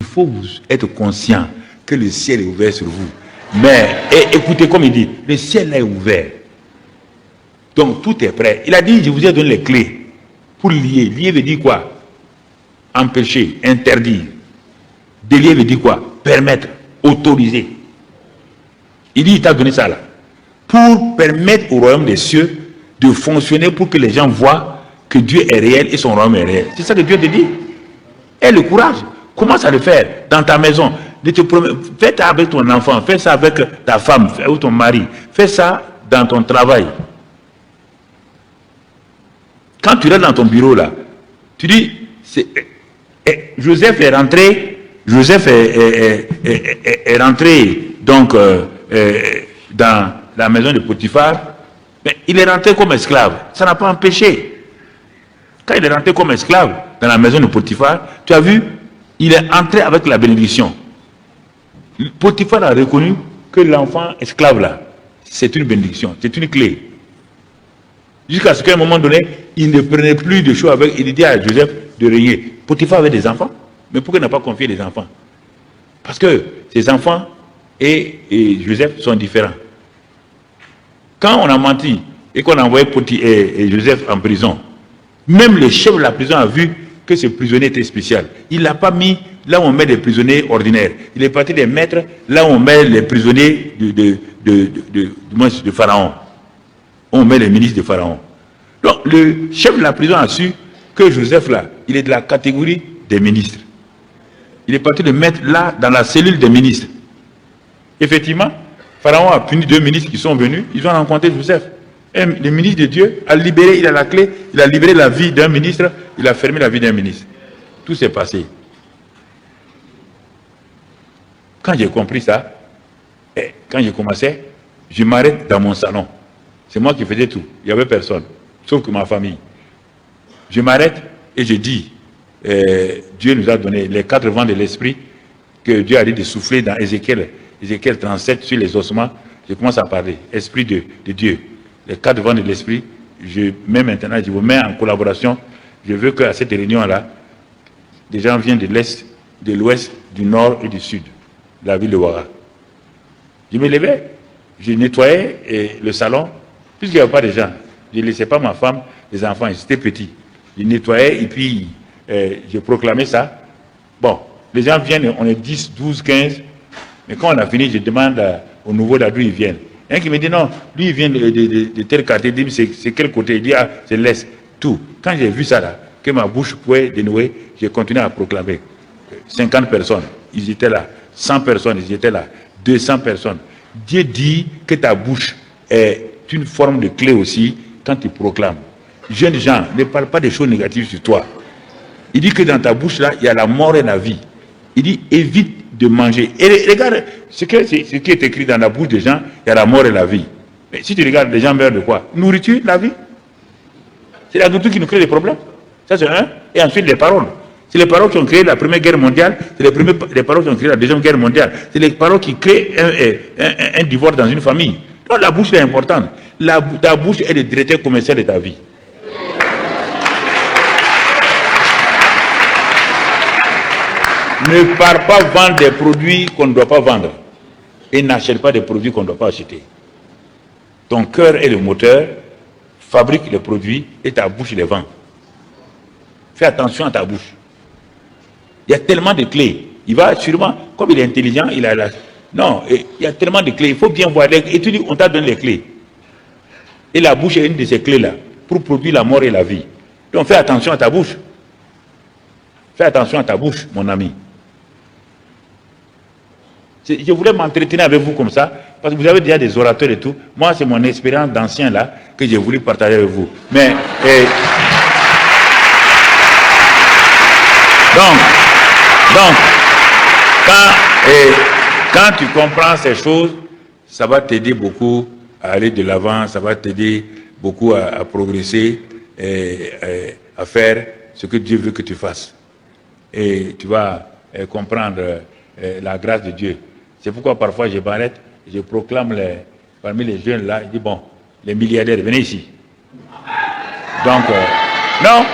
Il faut vous être conscient que le ciel est ouvert sur vous. Mais écoutez, comme il dit, le ciel là est ouvert. Donc tout est prêt. Il a dit, je vous ai donné les clés pour lier. Lier veut dire quoi? Empêcher, interdire. Délier veut dire quoi? Permettre, autoriser. Il dit, il t'a donné ça là. Pour permettre au royaume des cieux de fonctionner, pour que les gens voient que Dieu est réel et son royaume est réel. C'est ça que Dieu te dit. Aie le courage. Commence à le faire dans ta maison. Fais ça avec ton enfant, fais ça avec ta femme ou ton mari. Fais ça dans ton travail. Quand tu restes dans ton bureau là, tu dis, Joseph est rentré, est rentré donc dans la maison de Potiphar, mais il est rentré comme esclave. Ça n'a pas empêché. Quand il est rentré comme esclave dans la maison de Potiphar, tu as vu, il est entré avec la bénédiction. Potiphar a reconnu que l'enfant esclave là, c'est une bénédiction, c'est une clé. Jusqu'à ce qu'à un moment donné, il ne prenait plus de choses avec, il dit à Joseph de régner. Potiphar avait des enfants, mais pourquoi il n'a pas confié des enfants? Parce que ses enfants et Joseph sont différents. Quand on a menti et qu'on a envoyé Joseph en prison, même le chef de la prison a vu que ce prisonnier était spécial. Il ne l'a pas mis là où on met des prisonniers ordinaires. Il est parti les mettre là où on met les prisonniers de Pharaon. On met les ministres de Pharaon. Donc le chef de la prison a su que Joseph là, il est de la catégorie des ministres. Il est parti le mettre là dans la cellule des ministres. Effectivement, Pharaon a puni 2 ministres qui sont venus, ils ont rencontré Joseph. Et le ministre de Dieu a libéré, il a la clé, il a libéré la vie d'un ministre, il a fermé la vie d'un ministre. Tout s'est passé. Quand j'ai compris ça, quand j'ai commencé, je m'arrête dans mon salon. C'est moi qui faisais tout. Il n'y avait personne, sauf que ma famille. Je m'arrête et je dis, Dieu nous a donné les 4 vents de l'esprit que Dieu a dit de souffler dans Ézéchiel 37 sur les ossements. Je commence à parler, esprit de Dieu. Les 4 vents de l'esprit, je mets maintenant, je vous mets en collaboration. Je veux qu'à cette réunion-là, des gens viennent de l'Est, de l'Ouest, du Nord et du Sud, de la ville de Ouaga. Je me levais, je nettoyais le salon, puisqu'il n'y avait pas de gens. Je ne laissais pas ma femme, les enfants, ils étaient petits. Je nettoyais et puis je proclamais ça. Bon, les gens viennent, on est 10, 12, 15. Mais quand on a fini, je demande au nouveau d'où ils viennent. Un qui me dit non, lui il vient de tel quartier, il dit c'est quel côté? Il dit ah, c'est l'Est. Tout. Quand j'ai vu ça là, que ma bouche pouvait dénouer, j'ai continué à proclamer. 50 personnes, ils étaient là. 100 personnes, ils étaient là. 200 personnes. Dieu dit que ta bouche est une forme de clé aussi quand tu proclames. Jeunes gens, ne parle pas des choses négatives sur toi. Il dit que dans ta bouche là, il y a la mort et la vie. Il dit évite de manger. Et regarde, ce qui est écrit dans la bouche des gens, il y a la mort et la vie. Mais si tu regardes, les gens meurent de quoi? Nourriture, la vie. C'est la nourriture qui nous crée des problèmes. Ça c'est un. Et ensuite les paroles. C'est les paroles qui ont créé la Première Guerre mondiale, c'est les paroles qui ont créé la Deuxième Guerre mondiale, c'est les paroles qui créent un divorce dans une famille. Donc la bouche est importante. Ta bouche est le directeur commercial de ta vie. Ne pars pas vendre des produits qu'on ne doit pas vendre. Et n'achète pas des produits qu'on ne doit pas acheter. Ton cœur est le moteur, fabrique les produits et ta bouche les vend. Fais attention à ta bouche. Il y a tellement de clés. Il va sûrement, comme il est intelligent, il a la... Non, il y a tellement de clés. Il faut bien voir. Et tu dis, on t'a donné les clés. Et la bouche est une de ces clés-là pour produire la mort et la vie. Donc fais attention à ta bouche. Fais attention à ta bouche, mon ami. Je voulais m'entretenir avec vous comme ça, parce que vous avez déjà des orateurs et tout. Moi, c'est mon expérience d'ancien là que j'ai voulu partager avec vous. Mais donc quand tu comprends ces choses, ça va t'aider beaucoup à aller de l'avant, ça va t'aider beaucoup à progresser et à faire ce que Dieu veut que tu fasses. Et tu vas comprendre la grâce de Dieu. C'est pourquoi parfois je m'arrête, je proclame parmi les jeunes là, je dis bon, les milliardaires, venez ici. Donc, non,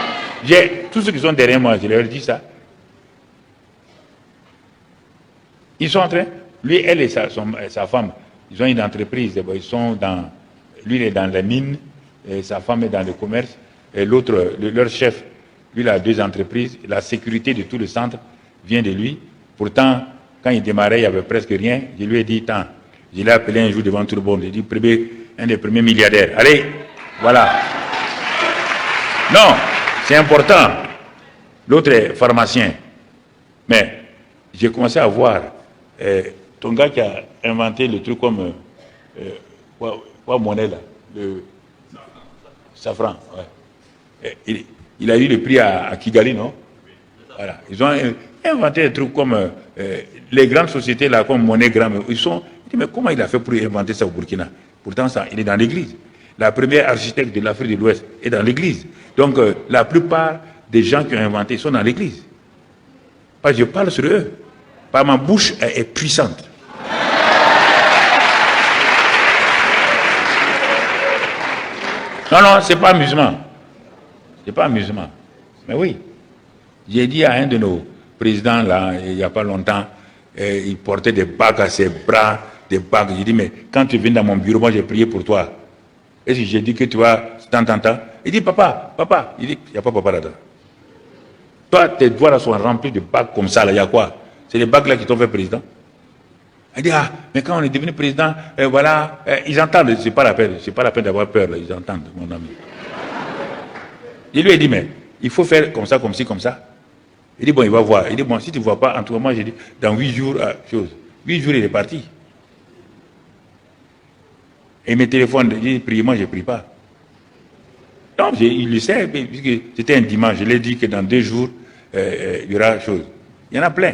tous ceux qui sont derrière moi, je leur dis ça. Ils sont en train, lui, elle et sa femme, ils ont une entreprise, lui il est dans la mine, et sa femme est dans le commerce, et l'autre, leur chef, lui il a 2 entreprises, la sécurité de tout le centre vient de lui. Pourtant, quand il démarrait, il n'y avait presque rien. Je lui ai dit, tant, je l'ai appelé un jour devant tout le monde, j'ai dit, un des premiers milliardaires. Allez, voilà. Non, c'est important. L'autre est pharmacien. Mais j'ai commencé à voir ton gars qui a inventé le truc comme quoi monnaie là, le safran. Ouais. Il a eu le prix à Kigali, non? Voilà. Ils ont inventé un truc comme les grandes sociétés là, comme Monnaie Gramme. Il dit, mais comment il a fait pour inventer ça au Burkina? Pourtant, ça, il est dans l'église. La première architecte de l'Afrique de l'Ouest est dans l'église. Donc, la plupart des gens qui ont inventé sont dans l'église. Je parle sur eux. Ma bouche est puissante. Non, c'est pas amusement. C'est pas amusement. Mais oui. J'ai dit à un de nos présidents, là, il n'y a pas longtemps, il portait des bagues à ses bras, des bagues. J'ai dit, mais quand tu viens dans mon bureau, moi j'ai prié pour toi. Et si j'ai dit que tu vas, tant. Il dit, papa. Il dit, il n'y a pas papa là-dedans. Toi, tes doigts là sont remplis de bagues comme ça, là, il y a quoi? C'est les bagues là qui t'ont fait président. Il dit, mais quand on est devenu président, voilà, ils entendent, c'est pas la peine d'avoir peur, là, ils entendent, mon ami. Je lui ai dit, mais il faut faire comme ça, comme ci, comme ça. Il dit, bon, il va voir. Il dit, bon, si tu ne vois pas, en tout cas, moi, j'ai dit, dans 8 jours, 8 jours, il est parti. Et il me téléphone, il dit, prie, moi, je ne prie pas. Non, il le sait, puisque c'était un dimanche, je lui ai dit que dans 2 jours, il y aura chose. Il y en a plein.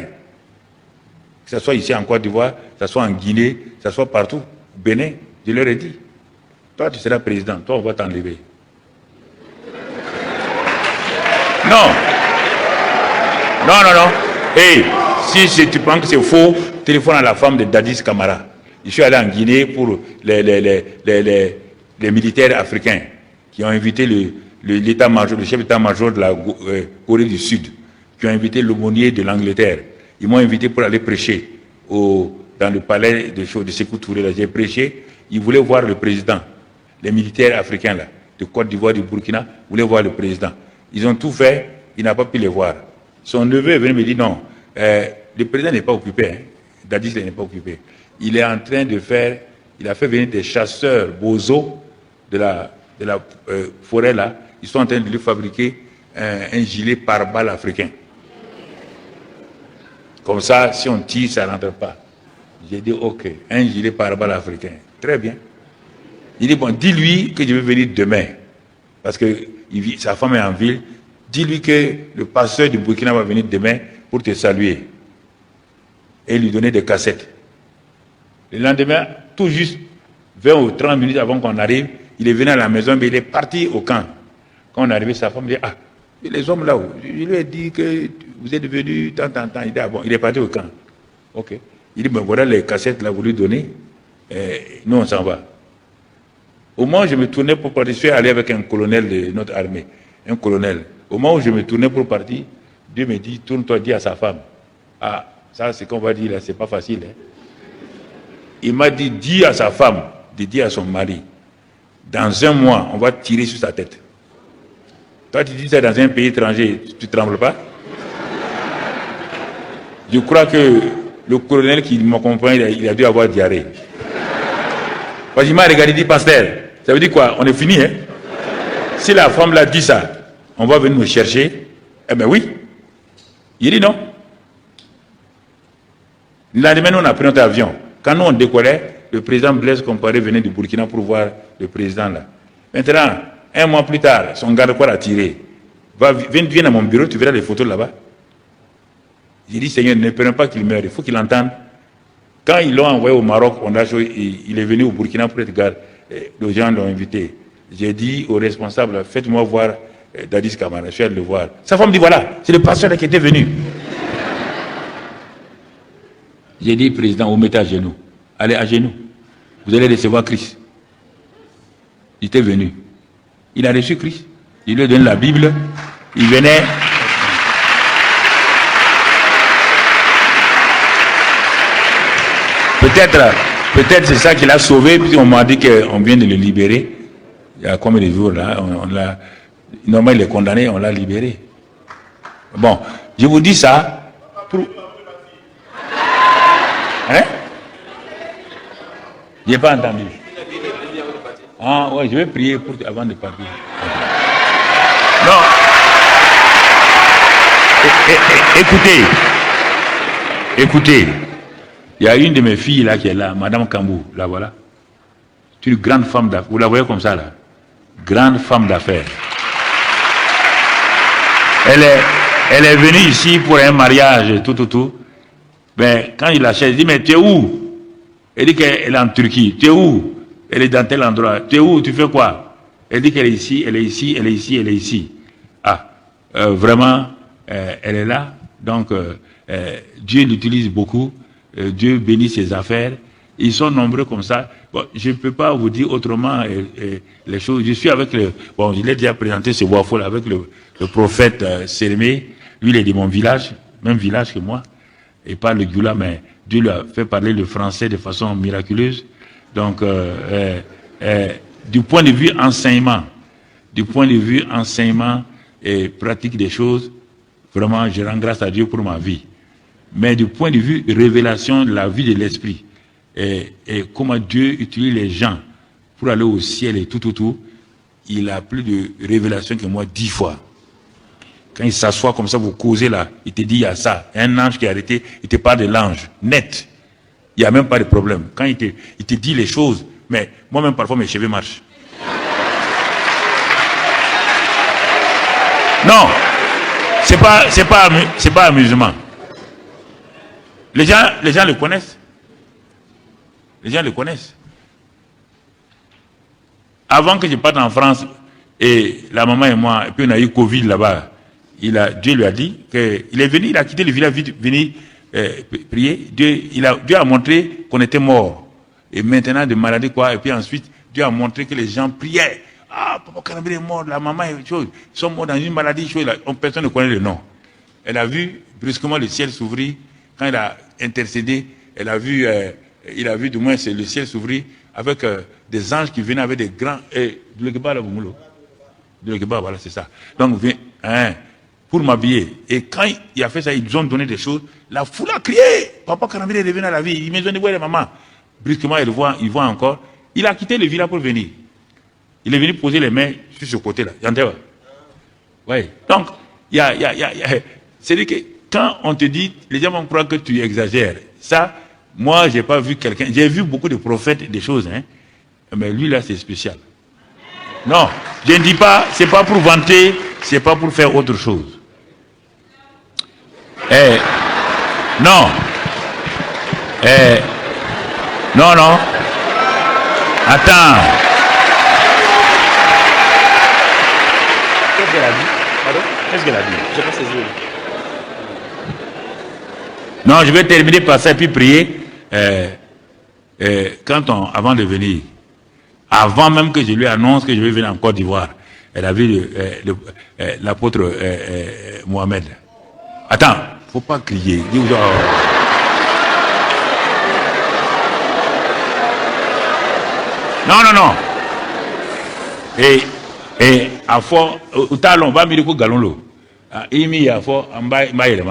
Que ce soit ici en Côte d'Ivoire, que ce soit en Guinée, que ce soit partout, au Bénin, je leur ai dit, toi, tu seras président, toi, on va t'enlever. Non. Et si tu penses que c'est faux, téléphone à la femme de Dadis Camara. Je suis allé en Guinée pour les militaires africains qui ont invité l'état-major, le chef d'état-major de la Corée du Sud, qui ont invité l'aumônier de l'Angleterre. Ils m'ont invité pour aller prêcher dans le palais de Sékou Touré. J'ai prêché. Ils voulaient voir le président. Les militaires africains là, de Côte d'Ivoire, du Burkina, voulaient voir le président. Ils ont tout fait, il n'a pas pu les voir. Son neveu est venu me dire non, le président n'est pas occupé, hein. Dadis n'est pas occupé. Il est en train de il a fait venir des chasseurs bozo de la forêt là, ils sont en train de lui fabriquer un gilet pare-balles africain. Comme ça, si on tire, ça ne rentre pas. J'ai dit ok, un gilet pare-balles africain. Très bien. Il dit bon, dis-lui que je vais venir demain. Parce que sa femme est en ville, dis-lui que le pasteur du Burkina va venir demain pour te saluer et lui donner des cassettes. Le lendemain, tout juste 20 ou 30 minutes avant qu'on arrive, il est venu à la maison, mais il est parti au camp. Quand on est arrivé, sa femme dit, les hommes là-haut, je lui ai dit que vous êtes venus tant. Il dit, bon, il est parti au camp. Ok. Il dit, ben voilà les cassettes là, vous lui donnez, nous on s'en va. Au moment où je me tournais pour partir, je suis allé avec un colonel de notre armée, un colonel. Au moment où je me tournais pour partir, Dieu me dit, tourne-toi, dis à sa femme. Ça c'est qu'on va dire là, c'est pas facile. Hein. Il m'a dit, dis à sa femme, de dire à son mari, dans 1 mois, on va tirer sur sa tête. Toi, tu dis ça dans un pays étranger, tu ne trembles pas? Je crois que le colonel qui m'accompagne, il a dû avoir diarrhée. Parce qu'il m'a regardé, il dit, pasteur, ça veut dire quoi? On est fini, hein? Si la femme l'a dit ça, on va venir nous chercher. Eh bien oui. Il dit non. Le lendemain, nous, on a pris notre avion. Quand nous, on décollait, le président Blaise Compaoré venait du Burkina pour voir le président là. Maintenant, 1 mois plus tard, son garde-corps a tiré. Viens à mon bureau, tu verras les photos là-bas. J'ai dit, Seigneur, ne permets pas qu'il meure, il faut qu'il entende. Quand ils l'ont envoyé au Maroc, il est venu au Burkina pour être garde. Les gens l'ont invité. J'ai dit au responsable, faites-moi voir Dadis Camara, je suis allé le voir. Sa femme dit, voilà, c'est le pasteur qui était venu. J'ai dit, président, vous mettez à genoux. Allez à genoux. Vous allez recevoir Christ. Il était venu. Il a reçu Christ. Il lui a donné la Bible. Il venait. Peut-être c'est ça qui l'a sauvé, puis on m'a dit qu'on vient de le libérer. Il y a combien de jours là, normalement il est condamné, on l'a libéré. Bon, je vous dis ça pour... Hein? Je n'ai pas entendu. Ah ouais, je vais prier avant de partir. Non. Écoutez. Il y a une de mes filles là qui est là, Madame Kambou, là voilà. C'est une grande femme d'affaires. Vous la voyez comme ça là? Grande femme d'affaires. Elle est venue ici pour un mariage, tout. Ben, quand il la cherche, il dit, mais tu es où? Elle dit qu'elle est en Turquie. Tu es où? Elle est dans tel endroit. Tu es où? Tu fais quoi? Elle dit qu'elle est ici, elle est ici. Ah, vraiment, elle est là. Donc, Dieu l'utilise beaucoup. Dieu bénit ses affaires. Ils sont nombreux comme ça. Bon, je ne peux pas vous dire autrement les choses. Je suis avec bon, je l'ai déjà présenté ce Wafol avec le prophète Sérémé. Lui, il est de mon village, même village que moi. Il parle le Gula, mais Dieu lui a fait parler le français de façon miraculeuse. Donc, du point de vue enseignement et pratique des choses, vraiment, je rends grâce à Dieu pour ma vie. Mais du point de vue révélation de la vie de l'esprit, et comment Dieu utilise les gens pour aller au ciel et tout, il a plus de révélation que moi 10 fois. Quand il s'assoit comme ça, vous causez là, il te dit il y a ça. Il y a un ange qui est arrêté, il te parle de l'ange, net. Il n'y a même pas de problème. Quand il te dit les choses, mais moi-même parfois mes cheveux marchent. Non, c'est pas amusement. Les gens le connaissent. Les gens le connaissent. Avant que je parte en France, et la maman et moi, et puis on a eu Covid là-bas, Dieu lui a dit qu'il est venu, il a quitté le village, venu prier. Dieu a montré qu'on était mort. Et maintenant, de maladie, quoi. Et puis ensuite, Dieu a montré que les gens priaient. Ah, Papa Karambé est mort, la maman est chose. Ils sont morts dans une maladie, chose. Personne ne connaît le nom. Elle a vu brusquement le ciel s'ouvrir. Quand il a intercédé, il a vu du moins le ciel s'ouvrir avec des anges qui venaient avec des grands... Voilà, c'est ça. Donc, pour m'habiller. Et quand il a fait ça, ils ont donné des choses. La foule a crié. Papa Karambé est revenu à la vie. Il m'a dit, ouais, maman. Brusquement, il voit encore. Il a quitté le village pour venir. Il est venu poser les mains sur ce côté-là. Oui. Donc, c'est-à-dire que quand on te dit, les gens vont croire que tu exagères. Ça, moi, j'ai pas vu quelqu'un. J'ai vu beaucoup de prophètes, des choses, hein. Mais lui, là, c'est spécial. Non, je ne dis pas, c'est pas pour vanter, c'est pas pour faire autre chose. Non. Non. Attends. Qu'est-ce qu'elle a dit? Pardon? Qu'est-ce qu'elle a dit? Je n'ai pas saisi. Non, je vais terminer par ça et puis prier. Avant de venir, avant même que je lui annonce que je vais venir en Côte d'Ivoire, elle a vu l'apôtre Mohamed. Attends, faut pas crier. Non. Et à fort, au talon, va me galon l'eau. Il à fort, en bas, le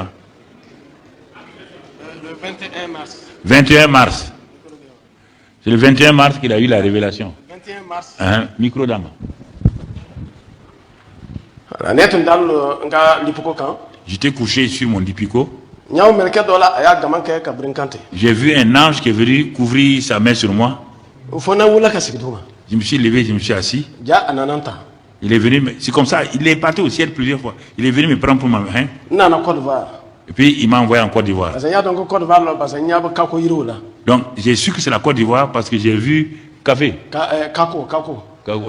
21 mars. 21 mars. C'est le 21 mars qu'il a eu la révélation. 21 mars. Micro d'âme. J'étais couché sur mon dipico. J'ai vu un ange qui est venu couvrir sa main sur moi. Je me suis levé, je me suis assis. Il est venu, c'est comme ça, il est parti au ciel plusieurs fois. Il est venu me prendre pour ma main. Et puis il m'a envoyé en Côte d'Ivoire. Donc j'ai su que c'est la Côte d'Ivoire parce que j'ai vu café.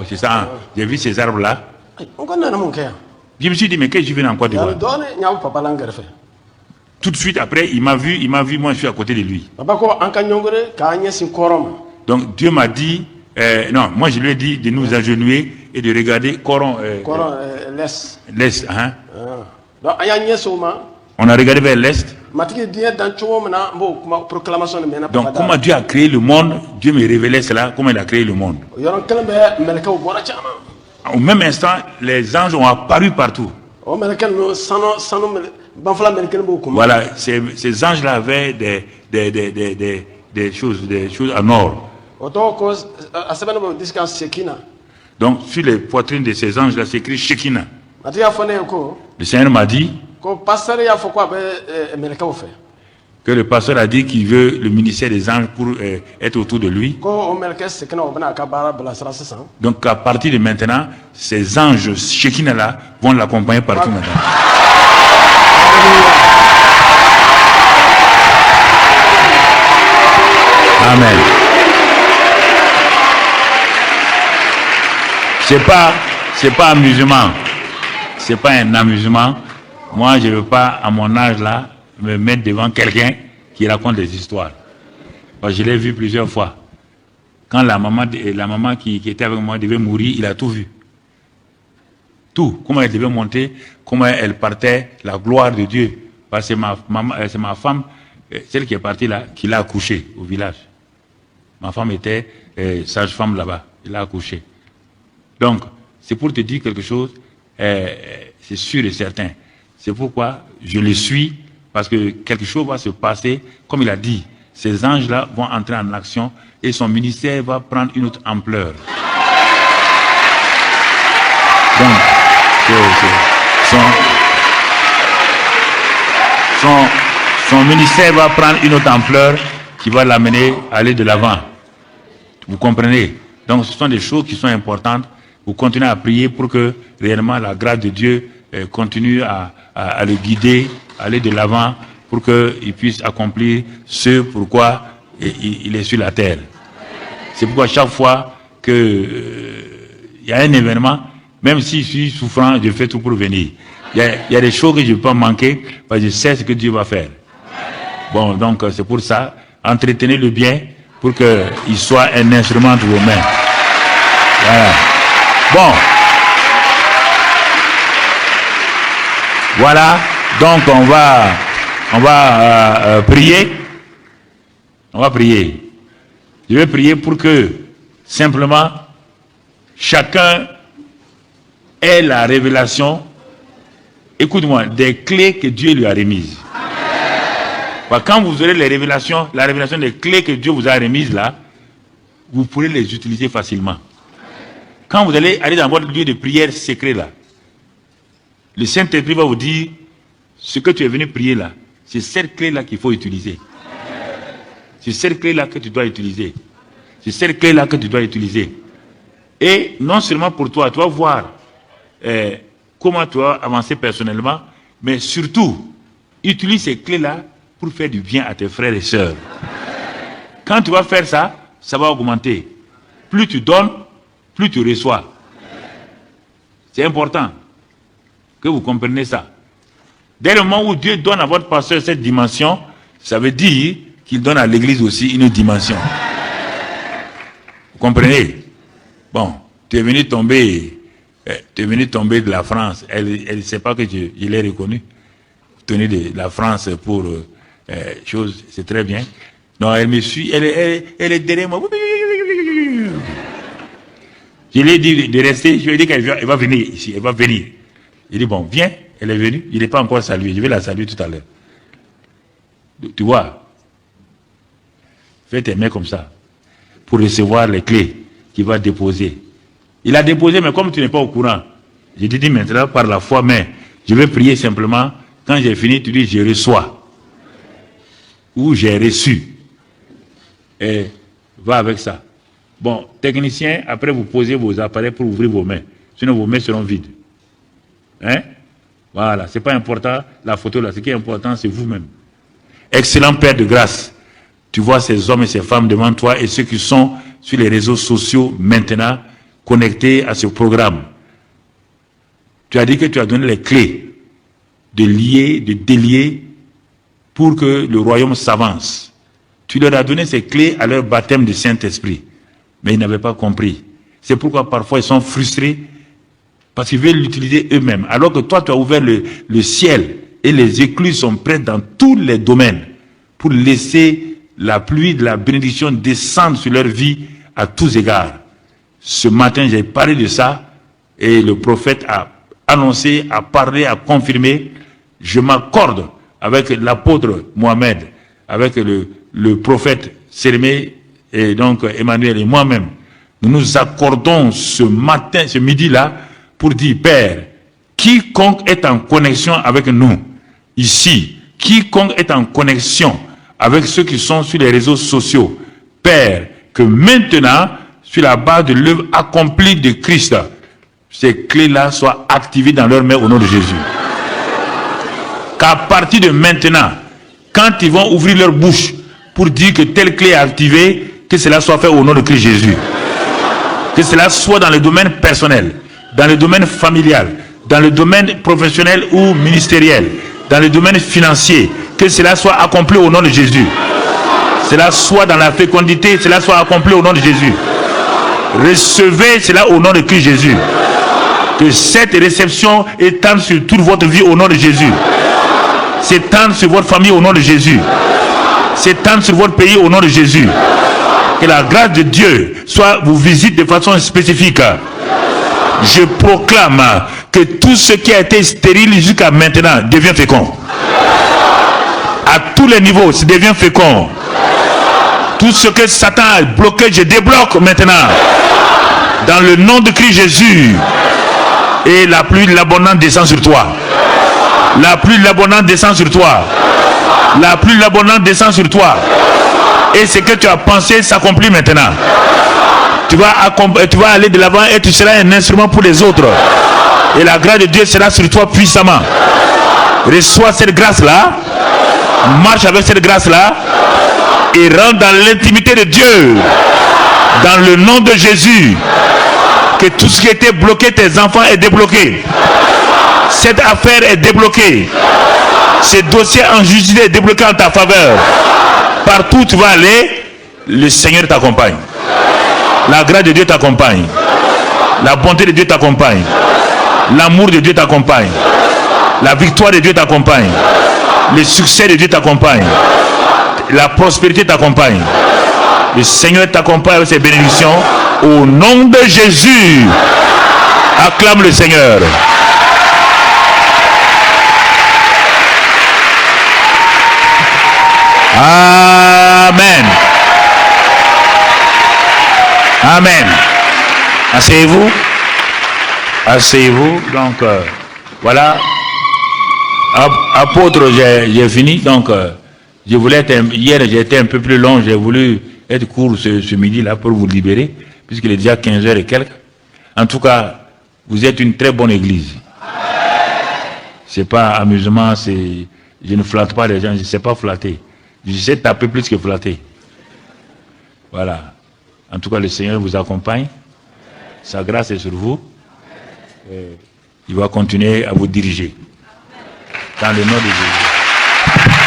C'est ça, hein. J'ai vu ces arbres là. Je me suis dit, mais qu'est-ce que je viens en Côte d'Ivoire? Tout de suite après, il m'a vu, moi je suis à côté de lui. Donc Dieu m'a dit, non, moi je lui ai dit de nous agenouiller et de regarder Coran. L'Est. Hein? On a regardé vers l'Est. Donc comment Dieu a créé le monde, Dieu me révélait cela, comment il a créé le monde. Au même instant, les anges ont apparu partout. Voilà, ces anges-là avaient des choses en or. Donc sur les poitrines de ces anges-là, c'est écrit Shekinah. Le Seigneur m'a dit que le pasteur a dit qu'il veut le ministère des anges pour être autour de lui. Donc à partir de maintenant, ces anges Shekinah là vont l'accompagner partout maintenant. Amen. C'est pas amusement. C'est pas un amusement. Moi, je ne veux pas, à mon âge là, me mettre devant quelqu'un qui raconte des histoires. Parce que je l'ai vu plusieurs fois. Quand la maman qui était avec moi devait mourir, il a tout vu. Tout. Comment elle devait monter, comment elle partait, la gloire de Dieu. Parce que c'est ma femme, celle qui est partie là, qui l'a accouchée au village. Ma femme était sage-femme là-bas. Il l'a accouchée. Donc, c'est pour te dire quelque chose, c'est sûr et certain. C'est pourquoi je le suis, parce que quelque chose va se passer, comme il a dit, ces anges-là vont entrer en action et son ministère va prendre une autre ampleur. Donc, son ministère va prendre une autre ampleur qui va l'amener à aller de l'avant. Vous comprenez? Donc, ce sont des choses qui sont importantes. Vous continuez à prier pour que réellement la grâce de Dieu continue à le guider, à aller de l'avant, pour qu'il puisse accomplir ce pourquoi il est sur la terre. C'est pourquoi chaque fois qu'il y a un événement, même si je suis souffrant, je fais tout pour venir. Il y a des choses que je ne peux pas manquer, parce que je sais ce que Dieu va faire. Bon, donc c'est pour ça, entretenez-le bien, pour qu'il soit un instrument de vos mains. Voilà. Bon. Voilà. Donc on va prier. On va prier. Je vais prier pour que simplement chacun ait la révélation, écoute-moi, des clés que Dieu lui a remises. Quand vous aurez la révélation des clés que Dieu vous a remises là, vous pourrez les utiliser facilement. Quand vous allez aller dans votre lieu de prière secret là, le Saint-Esprit va vous dire, ce que tu es venu prier là, c'est cette clé là qu'il faut utiliser. C'est cette clé là que tu dois utiliser. C'est cette clé là que tu dois utiliser. Et non seulement pour toi, tu vas voir comment tu vas avancer personnellement, mais surtout, utilise ces clés là pour faire du bien à tes frères et sœurs. Quand tu vas faire ça, ça va augmenter. Plus tu donnes, plus tu reçois. C'est important que vous compreniez ça. Dès le moment où Dieu donne à votre pasteur cette dimension, ça veut dire qu'il donne à l'église aussi une dimension. Vous comprenez? Bon, tu es venu tomber de la France. Elle ne sait pas que je l'ai reconnu. Tenez de la France pour chose, c'est très bien. Non, elle me suit, elle est derrière moi. Je lui ai dit de rester, je lui ai dit qu'elle va venir ici, elle va venir. Il dit bon, viens, elle est venue, il n'est pas encore salué, je vais la saluer tout à l'heure. Tu vois, fais tes mains comme ça, pour recevoir les clés qu'il va déposer. Il a déposé, mais comme tu n'es pas au courant, je te dis maintenant par la foi, mais je vais prier simplement, quand j'ai fini, tu dis je reçois. Ou j'ai reçu. Et va avec ça. Bon, technicien, après vous posez vos appareils pour ouvrir vos mains. Sinon vos mains seront vides. Hein? Voilà, c'est pas important la photo là. Ce qui est important, c'est vous-même. Excellent Père de grâce. Tu vois ces hommes et ces femmes devant toi et ceux qui sont sur les réseaux sociaux maintenant connectés à ce programme. Tu as dit que tu as donné les clés de lier, de délier pour que le royaume s'avance. Tu leur as donné ces clés à leur baptême du Saint-Esprit. Mais ils n'avaient pas compris. C'est pourquoi parfois ils sont frustrés parce qu'ils veulent l'utiliser eux-mêmes. Alors que toi, tu as ouvert le ciel et les écluses sont prêtes dans tous les domaines pour laisser la pluie de la bénédiction descendre sur leur vie à tous égards. Ce matin, j'ai parlé de ça et le prophète a annoncé, a parlé, a confirmé. Je m'accorde avec l'apôtre Mohamed, avec le prophète Sélémé et donc Emmanuel et moi-même. Nous nous accordons ce matin, ce midi-là, pour dire, Père, quiconque est en connexion avec nous, ici, quiconque est en connexion avec ceux qui sont sur les réseaux sociaux, Père, que maintenant, sur la base de l'œuvre accomplie de Christ, ces clés-là soient activées dans leurs mains au nom de Jésus. Qu'à partir de maintenant, quand ils vont ouvrir leur bouche pour dire que telle clé est activée, que cela soit fait au nom de Christ Jésus. Que cela soit dans le domaine personnel, dans le domaine familial, dans le domaine professionnel ou ministériel, dans le domaine financier, que cela soit accompli au nom de Jésus. Cela soit dans la fécondité, cela soit accompli au nom de Jésus. Recevez cela au nom de Christ Jésus. Que cette réception étende sur toute votre vie au nom de Jésus. S'étende sur votre famille au nom de Jésus. S'étende sur votre pays au nom de Jésus. Que la grâce de Dieu soit vous visite de façon spécifique. Je proclame que tout ce qui a été stérile jusqu'à maintenant devient fécond. À tous les niveaux, ça devient fécond. Tout ce que Satan a bloqué, je débloque maintenant. Dans le nom de Christ Jésus. Et la pluie de l'abondance descend sur toi. La pluie de l'abondance descend sur toi. La pluie de l'abondance descend sur toi. Et ce que tu as pensé s'accomplit maintenant. Tu vas aller de l'avant et tu seras un instrument pour les autres. Et la grâce de Dieu sera sur toi puissamment. Reçois cette grâce-là. Marche avec cette grâce-là. Et rentre dans l'intimité de Dieu. Dans le nom de Jésus. Que tout ce qui était bloqué, tes enfants est débloqué. Cette affaire est débloquée. Ce dossier en justice est débloqué en ta faveur. Partout où tu vas aller, le Seigneur t'accompagne. La grâce de Dieu t'accompagne. La bonté de Dieu t'accompagne. L'amour de Dieu t'accompagne. La victoire de Dieu t'accompagne. Le succès de Dieu t'accompagne. La prospérité t'accompagne. Le Seigneur t'accompagne avec ses bénédictions. Au nom de Jésus, acclame le Seigneur. Amen. Amen. Asseyez-vous. Asseyez-vous. Donc, voilà. Apôtre, j'ai fini. Donc, je voulais être, hier, j'ai été un peu plus long. J'ai voulu être court ce midi-là pour vous libérer, puisqu'il est déjà 15h et quelques. En tout cas, vous êtes une très bonne église. C'est pas amusement, je ne flatte pas les gens, je ne sais pas flatter. Je sais taper plus que flatter. Voilà. En tout cas, le Seigneur vous accompagne. Sa grâce est sur vous. Il va continuer à vous diriger. Dans le nom de Jésus.